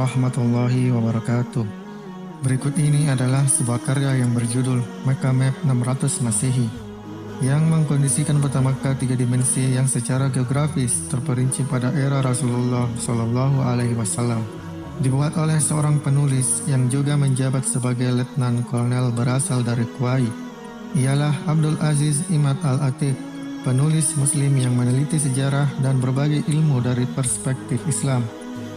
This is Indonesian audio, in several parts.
warahmatullahi wabarakatuh. Berikut ini adalah sebuah karya yang berjudul Mecca Map 600 Masehi yang mengkondisikan peta Makkah 3 dimensi yang secara geografis terperinci pada era Rasulullah Shallallahu Alaihi Wasallam. Dibuat oleh seorang penulis yang juga menjabat sebagai letnan kolonel berasal dari Kuwait. Ialah Abdul Aziz Imad Al-Atiq, penulis muslim yang meneliti sejarah dan berbagai ilmu dari perspektif Islam.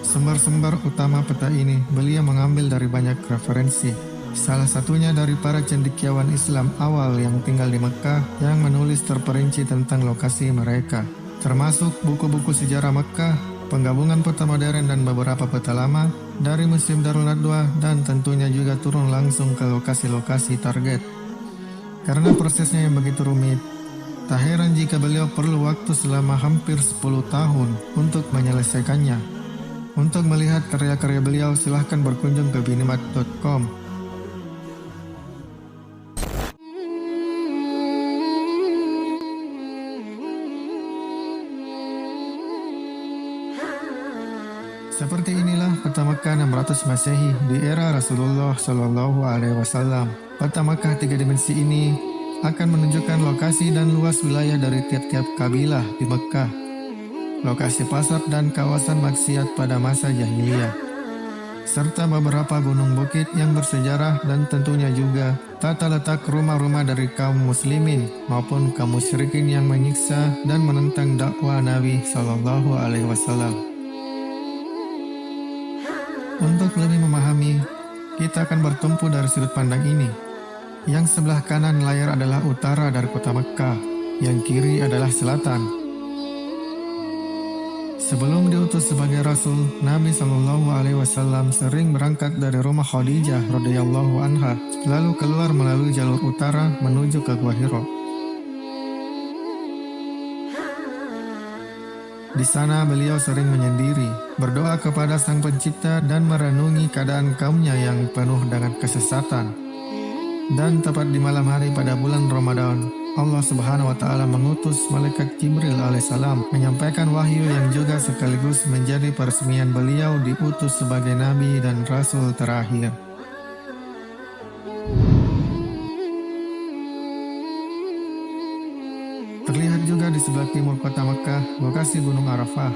Sumber-sumber utama peta ini beliau mengambil dari banyak referensi. Salah satunya dari para cendekiawan Islam awal yang tinggal di Mekah yang menulis terperinci tentang lokasi mereka, termasuk buku-buku sejarah Mekah, penggabungan peta modern dan beberapa peta lama dari Museum Darul Nadwa, dan tentunya juga turun langsung ke lokasi-lokasi target. Karena prosesnya yang begitu rumit, tak heran jika beliau perlu waktu selama hampir 10 tahun untuk menyelesaikannya. Untuk melihat karya-karya beliau, silahkan berkunjung ke binimat.com. Seperti inilah peta Makkah 600 Masehi di era Rasulullah Shallallahu Alaihi Wasallam. Peta Makkah 3 dimensi ini akan menunjukkan lokasi dan luas wilayah dari tiap-tiap kabilah di Mekah, lokasi pasar dan kawasan maksiat pada masa jahiliyah, serta beberapa gunung bukit yang bersejarah, dan tentunya juga tata letak rumah-rumah dari kaum muslimin maupun kaum musyrikin yang menyiksa dan menentang dakwah Nabi Shallallahu Alaihi Wasallam. Untuk lebih memahami, kita akan bertumpu dari sudut pandang ini. Yang sebelah kanan layar adalah utara dari kota Mekah, yang kiri adalah selatan. Sebelum diutus sebagai Rasul, Nabi Shallallahu Alaihi Wasallam sering berangkat dari rumah Khadijah radhiyallahu anha, lalu keluar melalui jalur utara menuju ke Gua Hiro. Di sana beliau sering menyendiri, berdoa kepada Sang Pencipta dan merenungi keadaan kaumnya yang penuh dengan kesesatan. Dan tepat di malam hari pada bulan Ramadan, Allah Subhanahu wa Ta'ala mengutus malaikat Jibril alaihissalam menyampaikan wahyu yang juga sekaligus menjadi peresmian beliau diutus sebagai nabi dan rasul terakhir. Terlihat juga di sebelah timur kota Mekah, lokasi Gunung Arafah.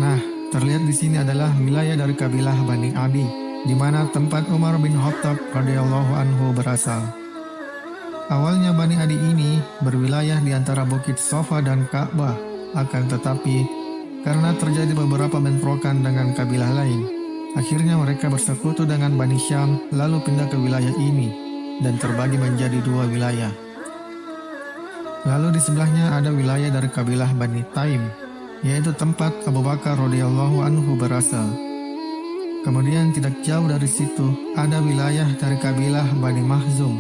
Nah, terlihat di sini adalah wilayah dari kabilah Bani Adi, di mana tempat Umar bin Khattab radhiyallahu anhu berasal. Awalnya Bani Adi ini berwilayah di antara Bukit Sofa dan Ka'bah, akan tetapi karena terjadi beberapa bentrokan dengan kabilah lain, akhirnya mereka bersekutu dengan Bani Syam lalu pindah ke wilayah ini dan terbagi menjadi 2 wilayah. Lalu di sebelahnya ada wilayah dari kabilah Bani Taim, yaitu tempat Abu Bakar radhiyallahu anhu berasal. Kemudian tidak jauh dari situ ada wilayah dari kabilah Bani Mahzum,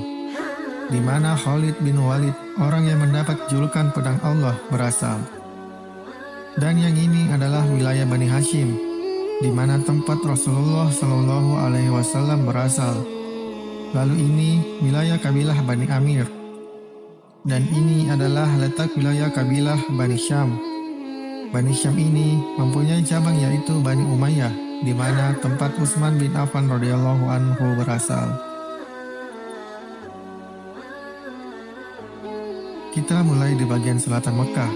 di mana Khalid bin Walid, orang yang mendapat julukan pedang Allah, berasal. Dan yang ini adalah wilayah Bani Hashim, di mana tempat Rasulullah Shallallahu Alaihi Wasallam berasal. Lalu ini wilayah kabilah Bani Amir, dan ini adalah letak wilayah kabilah Bani Syam. Bani Syam ini mempunyai cabang yaitu Bani Umayyah, di mana tempat Utsman bin Affan radhiyallahu anhu berasal. Kita mulai di bagian selatan Mekah.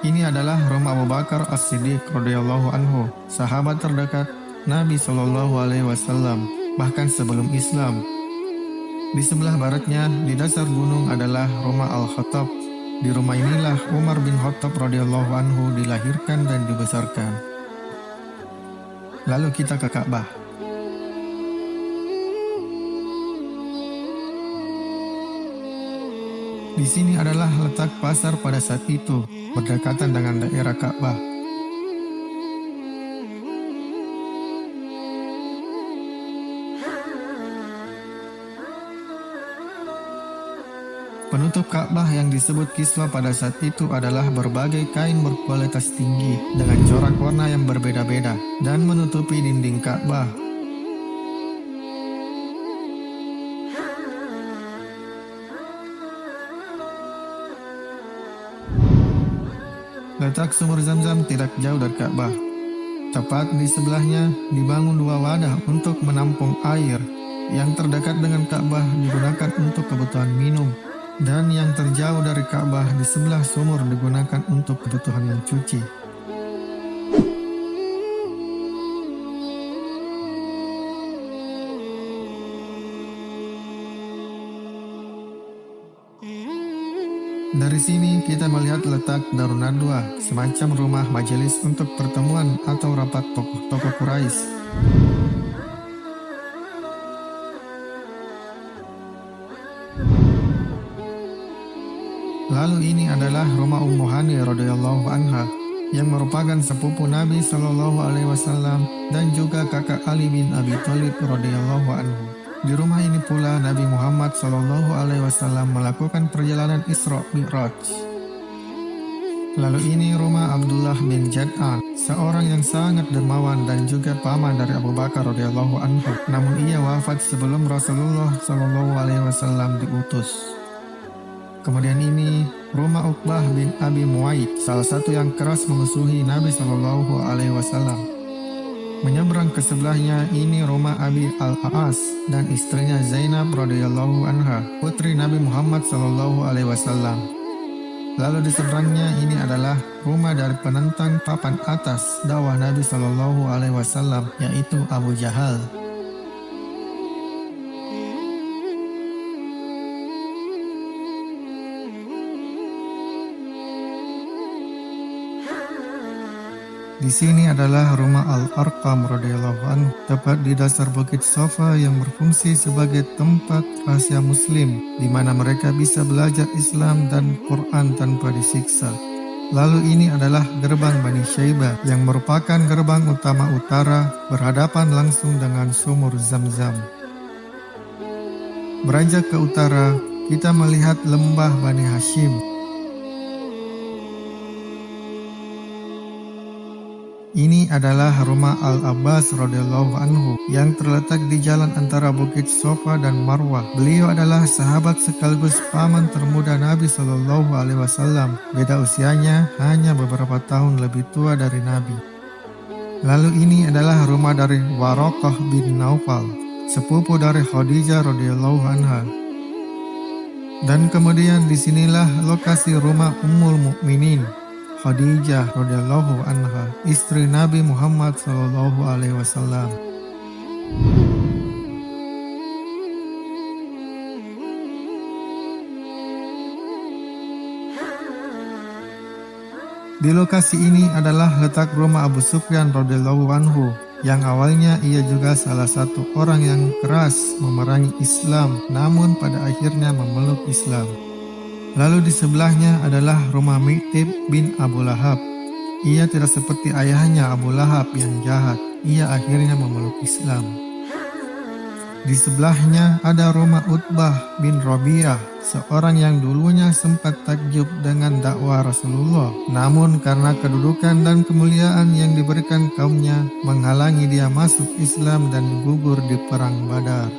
Ini adalah rumah Abu Bakar As-Siddiq radhiyallahu anhu, sahabat terdekat Nabi Shallallahu Alaihi Wasallam, bahkan sebelum Islam. Di sebelah baratnya, di dasar gunung adalah rumah Al-Khattab. Di rumah inilah Umar bin Khattab radhiyallahu anhu dilahirkan dan dibesarkan. Lalu kita ke Ka'bah. Di sini adalah letak pasar pada saat itu, berdekatan dengan daerah Ka'bah. Penutup Ka'bah yang disebut kiswa pada saat itu adalah berbagai kain berkualitas tinggi dengan corak warna yang berbeda-beda dan menutupi dinding Ka'bah. Letak sumur Zam-Zam tidak jauh dari Ka'bah. Tepat di sebelahnya dibangun 2 wadah untuk menampung air. Yang terdekat dengan Ka'bah digunakan untuk kebutuhan minum, dan yang terjauh dari Ka'bah di sebelah sumur digunakan untuk kebutuhan mencuci. Dari sini kita melihat letak Darun Nadwa, semacam rumah majelis untuk pertemuan atau rapat tokoh-tokoh Quraisy. Lalu ini adalah rumah Ummu Hani radhiyallahu anha yang merupakan sepupu Nabi Shallallahu alaihi wasallam dan juga kakak Ali bin Abi Thalib radhiyallahu anhu. Di rumah ini pula Nabi Muhammad Shallallahu alaihi wasallam melakukan perjalanan Isra Mi'raj. Lalu ini rumah Abdullah bin Jad'an, seorang yang sangat dermawan dan juga paman dari Abu Bakar radhiyallahu anhu. Namun ia wafat sebelum Rasulullah Shallallahu alaihi wasallam diutus. Kemudian ini rumah Uqbah bin Abi Mu'aid, salah satu yang keras memusuhi Nabi Shallallahu alaihi wasallam. Menyeberang ke sebelahnya ini rumah Abi Al-A'as dan istrinya Zainab radhiyallahu anha, putri Nabi Muhammad Shallallahu alaihi wasallam. Lalu di seberangnya ini adalah rumah dari penentang papan atas dakwah Nabi Shallallahu alaihi wasallam, yaitu Abu Jahal. Di sini adalah rumah Al-Arqam radhiyallahu anhu, tepat di dasar bukit Safa yang berfungsi sebagai tempat rahasia Muslim, di mana mereka bisa belajar Islam dan Quran tanpa disiksa. Lalu ini adalah gerbang Bani Syaibah yang merupakan gerbang utama utara berhadapan langsung dengan sumur Zam-Zam. Beranjak ke utara, kita melihat lembah Bani Hashim. Ini adalah rumah Al-Abbas radhiyallahu anhu yang terletak di jalan antara Bukit Safa dan Marwah. Beliau adalah sahabat sekaligus paman termuda Nabi Shallallahu alaihi wasallam. Beda usianya hanya beberapa tahun lebih tua dari Nabi. Lalu ini adalah rumah dari Waraqah bin Naufal, sepupu dari Khadijah radhiyallahu anha. Dan kemudian disinilah lokasi rumah Ummul Mukminin Khadijah radhiyallahu anha, istri Nabi Muhammad sallallahu alaihi wasallam. Di lokasi ini adalah letak rumah Abu Sufyan radhiyallahu anhu, yang awalnya ia juga salah satu orang yang keras memerangi Islam, namun pada akhirnya memeluk Islam. Lalu di sebelahnya adalah rumah Mi'tib bin Abu Lahab. Ia tidak seperti ayahnya Abu Lahab yang jahat. Ia akhirnya memeluk Islam. Di sebelahnya ada rumah Utbah bin Rabi'ah, seorang yang dulunya sempat takjub dengan dakwah Rasulullah. Namun karena kedudukan dan kemuliaan yang diberikan kaumnya, menghalangi dia masuk Islam dan gugur di perang Badar.